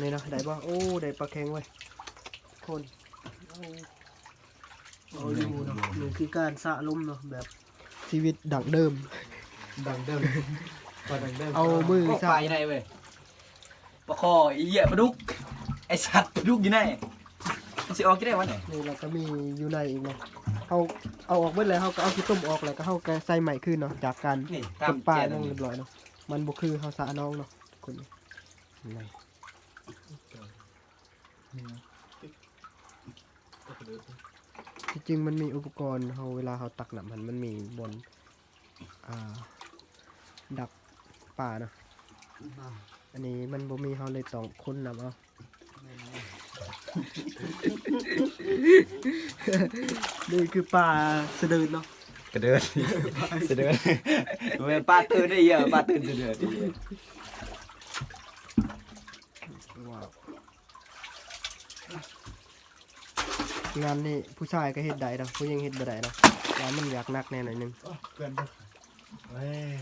นี่นะได้ป่ะโอ้ได้ปลาแข็งไว้คนเอาอยู่เนาะนี่คือการสะลมเนาะแบบชีวิตดั่งเดิม ดังเดิมก็ดังเดิม เอามือ ก็ สะ ไปยังไงเว้ยปลาคอไอ้เหี้ยปลาดุกไอ้สัตว์ปลาดุกอยู่ไหนมันสิออกกี่ได้วะเนี่ย นี่เราก็มีอยู่ในอีกเนาะเอาออกเบิดแล้วเขาก็เอาขี้ต้มออกแล้วก็เขาก็ใส่ใหม่ขึ้นเนาะจากการ นี่ ตกปลา เจ็ด น้องเรียบร้อยเนาะมันบ่คือเขาสะน้องเนาะทุกคนนี่ที่จริงมันมีอุปกรณ์เขาเวลาเขาตักน้ำมันมีบนดักปลาเนาะอันนี้มันบ่มีเขาเลยต้องค้นน้ำเอา นี่คือปลาสะเดินเนาะ กระเดินเสด็จมันเป็นปลาตื่นได้เหี้ยปลาตื่นเสด็จ ว้าวงานนี่ผู้ชายก็เฮ็ดได้เนาะผู้หญิงเฮ็ดบ่ได้เนาะงานมันอยากหนักแน่หน่อยนึง เพื่อนเฮ้ย